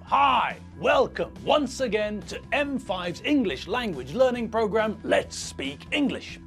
Hi, welcome once again to M5's English language learning program, Let's Speak English.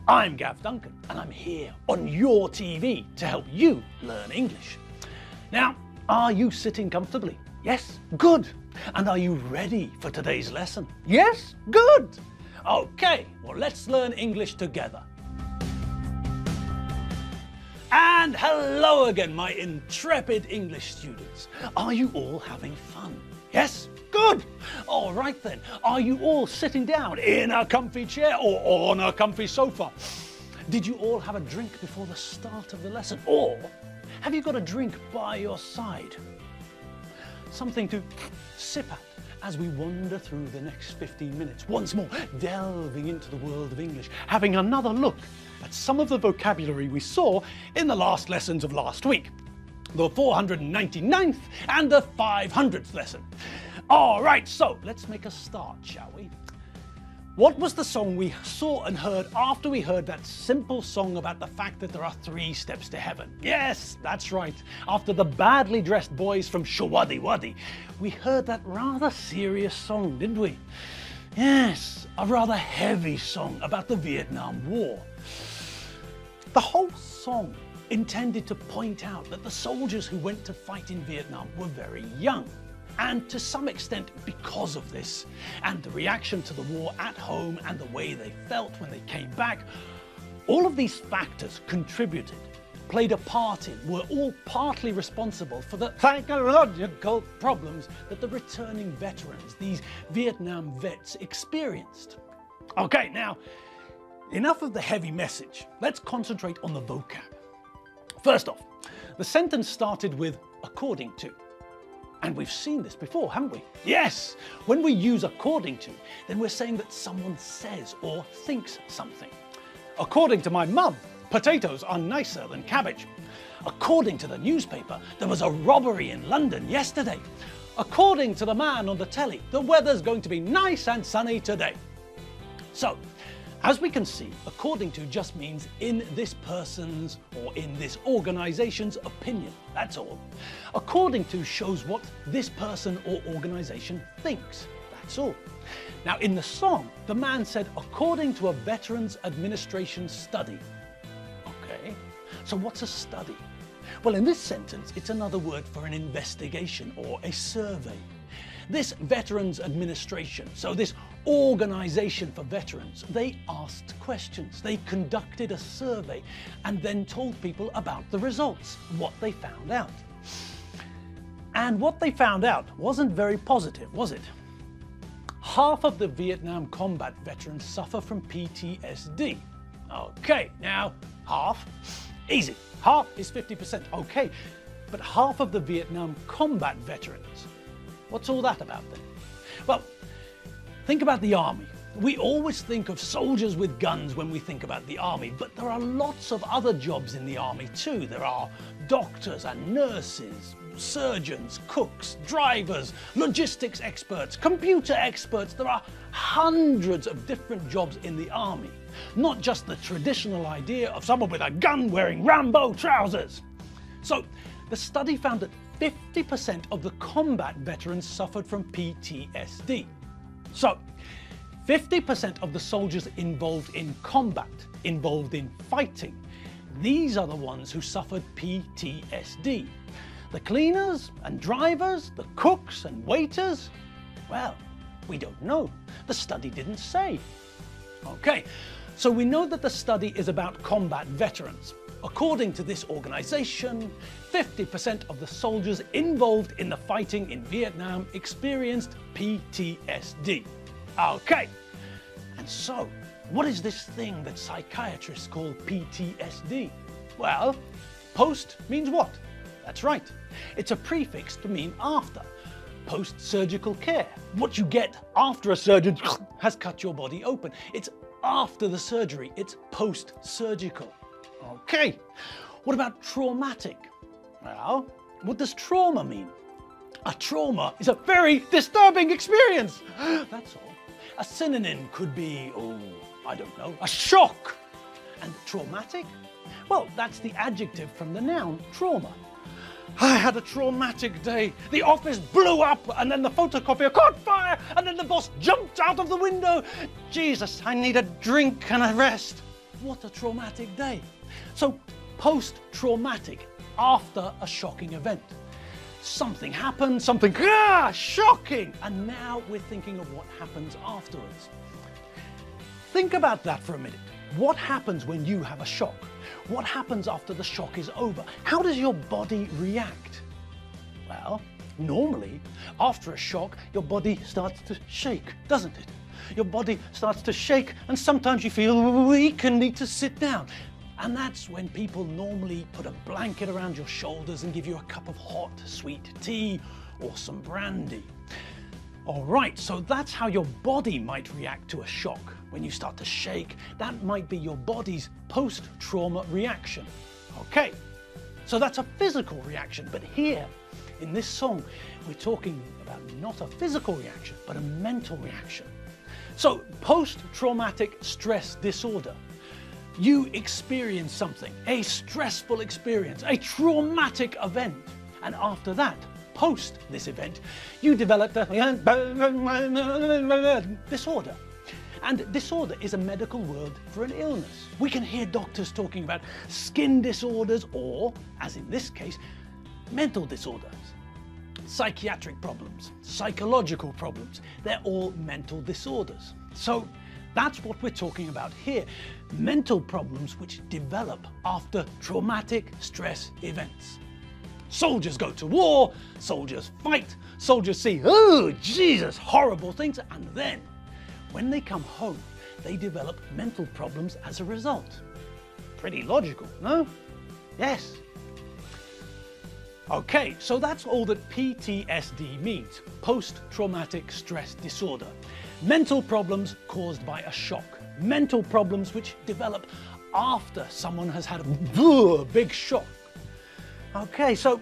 I'm Gav Duncan and I'm here on your TV to help you learn English. Now, are you sitting comfortably? Yes? Good. And are you ready for today's lesson? Yes? Good. Okay, well let's learn English together. And hello again, my intrepid English students. Are you all having fun? Yes? Good. All right then. Are you all sitting down in a comfy chair or on a comfy sofa? Did you all have a drink before the start of the lesson? Or have you got a drink by your side? Something to sip at as we wander through the next 15 minutes, once more delving into the world of English, having another look at some of the vocabulary we saw in the last lessons of last week, the 499th and the 500th lesson. All right, so let's make a start, shall we? What was the song we saw and heard after we heard that simple song about the fact that there are 3 steps to heaven? Yes, that's right. After the badly dressed boys from Shawaddy Waddy, we heard that rather serious song, didn't we? Yes, a rather heavy song about the Vietnam War. The whole song intended to point out that the soldiers who went to fight in Vietnam were very young. And to some extent because of this, and the reaction to the war at home and the way they felt when they came back, all of these factors contributed, played a part in, were all partly responsible for the psychological problems that the returning veterans, these Vietnam vets, experienced. Okay, now, enough of the heavy message. Let's concentrate on the vocab. First off, the sentence started with according to. And we've seen this before, haven't we? Yes! When we use according to, then we're saying that someone says or thinks something. According to my mum, potatoes are nicer than cabbage. According to the newspaper, there was a robbery in London yesterday. According to the man on the telly, the weather's going to be nice and sunny today. So, as we can see, according to just means in this person's or in this organisation's opinion, that's all. According to shows what this person or organisation thinks, that's all. Now in the song, the man said according to a Veterans Administration study. Okay, so what's a study? Well, in this sentence, it's another word for an investigation or a survey. This Veterans Administration, so this organisation for veterans, they asked questions, they conducted a survey and then told people about the results, what they found out. And what they found out wasn't very positive, was it? Half of the Vietnam combat veterans suffer from PTSD. Okay, now half, easy, half is 50%, okay, but half of the Vietnam combat veterans, what's all that about then? Well, think about the army. We always think of soldiers with guns when we think about the army, but there are lots of other jobs in the army too. There are doctors and nurses, surgeons, cooks, drivers, logistics experts, computer experts. There are hundreds of different jobs in the army, not just the traditional idea of someone with a gun wearing Rambo trousers. So the study found that 50% of the combat veterans suffered from PTSD. So, 50% of the soldiers involved in combat, involved in fighting, these are the ones who suffered PTSD. The cleaners and drivers, the cooks and waiters, well, we don't know. The study didn't say. Okay, so we know that the study is about combat veterans. According to this organisation, 50% of the soldiers involved in the fighting in Vietnam experienced PTSD. Okay, and so what is this thing that psychiatrists call PTSD? Well, post means what? That's right, it's a prefix to mean after. Post-surgical care, what you get after a surgeon has cut your body open. It's after the surgery, it's post-surgical. Okay, what about traumatic? Well, what does trauma mean? A trauma is a very disturbing experience. That's all. A synonym could be, I don't know, a shock. And traumatic? Well, that's the adjective from the noun trauma. I had a traumatic day. The office blew up and then the photocopier caught fire and then the boss jumped out of the window. Jesus, I need a drink and a rest. What a traumatic day. So, post-traumatic, after a shocking event. Something happened, something shocking, and now we're thinking of what happens afterwards. Think about that for a minute. What happens when you have a shock? What happens after the shock is over? How does your body react? Well, normally, after a shock, your body starts to shake, doesn't it? Your body starts to shake, and sometimes you feel weak and need to sit down. And that's when people normally put a blanket around your shoulders and give you a cup of hot, sweet tea or some brandy. All right, so that's how your body might react to a shock. When you start to shake, that might be your body's post-trauma reaction. Okay, so that's a physical reaction, but here in this song, we're talking about not a physical reaction, but a mental reaction. So post-traumatic stress disorder. You experience something, a stressful experience, a traumatic event, and after that, post this event, you developed a disorder. And disorder is a medical word for an illness. We can hear doctors talking about skin disorders or, as in this case, mental disorders. Psychiatric problems, psychological problems, they're all mental disorders. So that's what we're talking about here. Mental problems which develop after traumatic stress events. Soldiers go to war, soldiers fight, soldiers see, oh Jesus, horrible things, and then when they come home, they develop mental problems as a result. Pretty logical, no? Yes. Okay, so that's all that PTSD means, post-traumatic stress disorder. Mental problems caused by a shock. Mental problems which develop after someone has had a big shock. Okay, so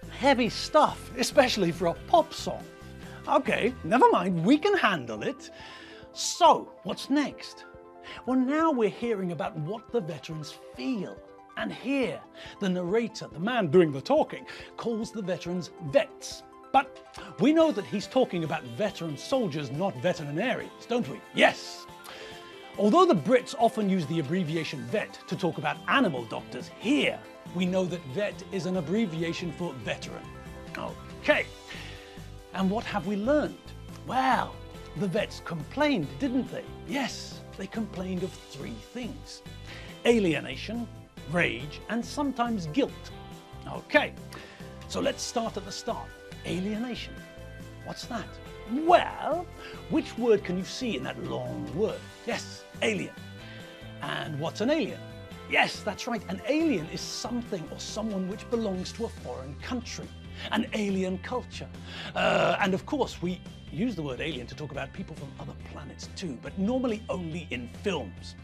heavy stuff, especially for a pop song. Okay, never mind, we can handle it. So, what's next? Well, now we're hearing about what the veterans feel. And here, the narrator, the man doing the talking, calls the veterans vets. But we know that he's talking about veteran soldiers, not veterinarians, don't we? Yes. Although the Brits often use the abbreviation vet to talk about animal doctors, here we know that vet is an abbreviation for veteran. Okay. And what have we learned? Well, the vets complained, didn't they? Yes, they complained of three things: alienation, rage, and sometimes guilt. Okay, so let's start at the start. Alienation. What's that? Well, which word can you see in that long word? Yes, alien. And what's an alien? Yes, that's right. An alien is something or someone which belongs to a foreign country, an alien culture. And of course, we use the word alien to talk about people from other planets too, but normally only in films.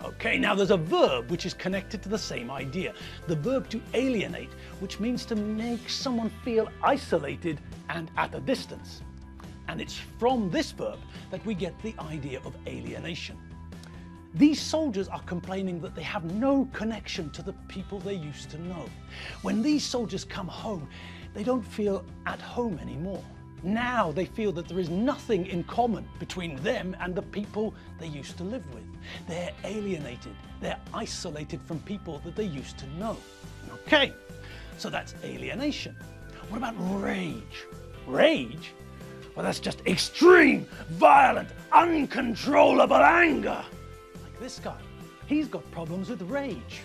Okay, now there's a verb which is connected to the same idea. The verb to alienate, which means to make someone feel isolated and at a distance. And it's from this verb that we get the idea of alienation. These soldiers are complaining that they have no connection to the people they used to know. When these soldiers come home, they don't feel at home anymore. Now they feel that there is nothing in common between them and the people they used to live with. They're alienated, they're isolated from people that they used to know. Okay, so that's alienation. What about rage? Rage? Well, that's just extreme, violent, uncontrollable anger. Like this guy, he's got problems with rage.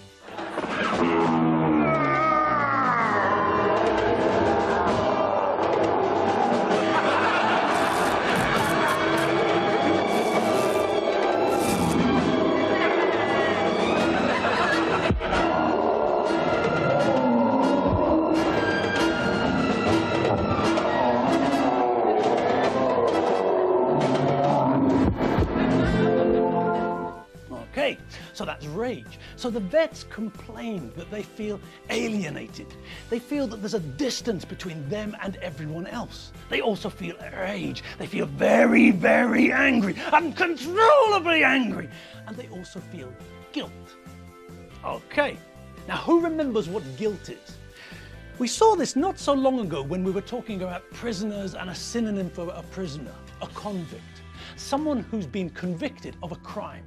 Okay, so that's rage. So the vets complain that they feel alienated. They feel that there's a distance between them and everyone else. They also feel rage. They feel very, very angry, uncontrollably angry. And they also feel guilt. Okay, now who remembers what guilt is? We saw this not so long ago when we were talking about prisoners and a synonym for a prisoner, a convict. Someone who's been convicted of a crime.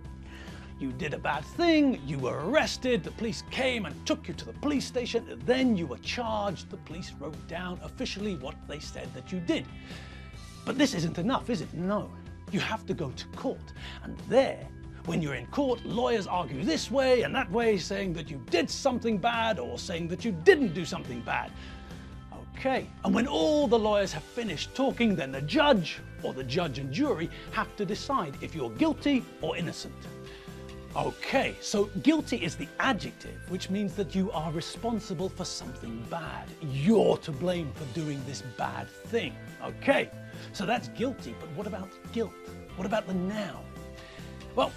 You did a bad thing, you were arrested, the police came and took you to the police station, then you were charged, the police wrote down officially what they said that you did. But this isn't enough, is it? No. You have to go to court, and there, when you're in court, lawyers argue this way and that way, saying that you did something bad or saying that you didn't do something bad. Okay, and when all the lawyers have finished talking, then the judge or the judge and jury have to decide if you're guilty or innocent. Okay, so guilty is the adjective, which means that you are responsible for something bad. You're to blame for doing this bad thing. Okay, so that's guilty, but what about guilt? What about the noun? Well,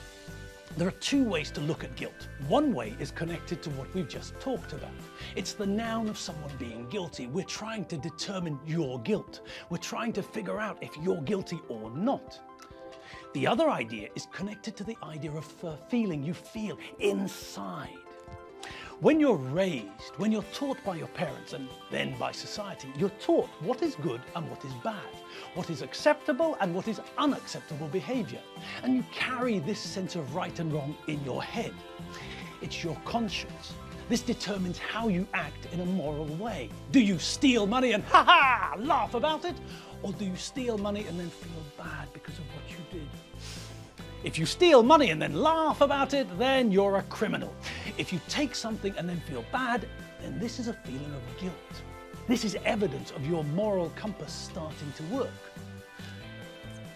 there are two ways to look at guilt. One way is connected to what we've just talked about. It's the noun of someone being guilty. We're trying to determine your guilt. We're trying to figure out if you're guilty or not. The other idea is connected to the idea of feeling you feel inside. When you're raised, when you're taught by your parents and then by society, you're taught what is good and what is bad, what is acceptable and what is unacceptable behavior. And you carry this sense of right and wrong in your head. It's your conscience. This determines how you act in a moral way. Do you steal money and laugh about it? Or do you steal money and then feel bad because of what you did? If you steal money and then laugh about it, then you're a criminal. If you take something and then feel bad, then this is a feeling of guilt. This is evidence of your moral compass starting to work.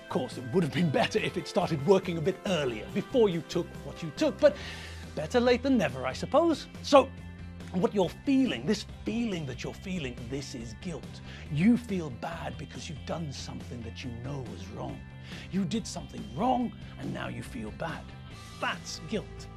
Of course, it would have been better if it started working a bit earlier, before you took what you took, but better late than never, I suppose. So, what you're feeling, this feeling that you're feeling, this is guilt. You feel bad because you've done something that you know was wrong. You did something wrong and now you feel bad. That's guilt.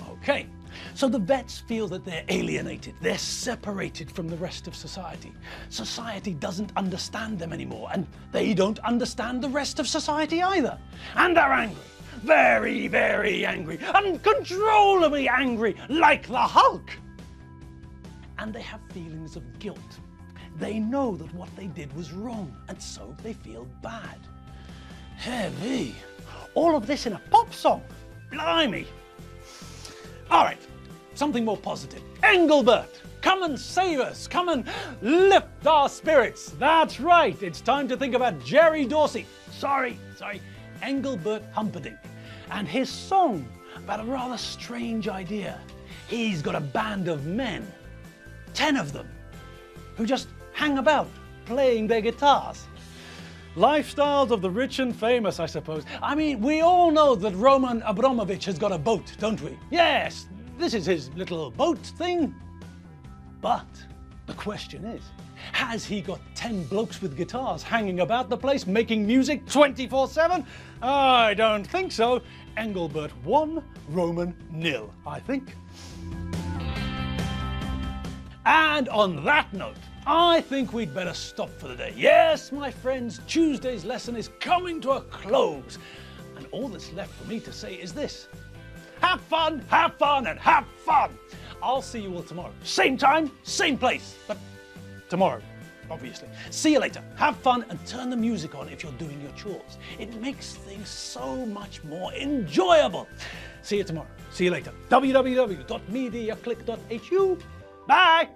Okay, so the vets feel that they're alienated, they're separated from the rest of society. Society doesn't understand them anymore, and they don't understand the rest of society either. And they're angry. Very, very angry, uncontrollably angry, like the Hulk. And they have feelings of guilt. They know that what they did was wrong, and so they feel bad. Heavy. All of this in a pop song. Blimey. All right, something more positive. Engelbert, come and save us. Come and lift our spirits. That's right. It's time to think about Jerry Dorsey. Sorry. Engelbert Humperdinck. And his song about a rather strange idea. He's got a band of men, 10 of them, who just hang about playing their guitars. Lifestyles of the rich and famous, I suppose. I mean, we all know that Roman Abramovich has got a boat, don't we? Yes, this is his little boat thing. But the question is, has he got 10 blokes with guitars hanging about the place making music 24/7? I don't think so. Engelbert 1, Roman 0, I think. And on that note, I think we'd better stop for the day. Yes, my friends, Tuesday's lesson is coming to a close. And all that's left for me to say is this. Have fun, and have fun. I'll see you all tomorrow. Same time, same place. But tomorrow, obviously. See you later. Have fun and turn the music on if you're doing your chores. It makes things so much more enjoyable. See you tomorrow. See you later. www.mediaclick.hu. Bye.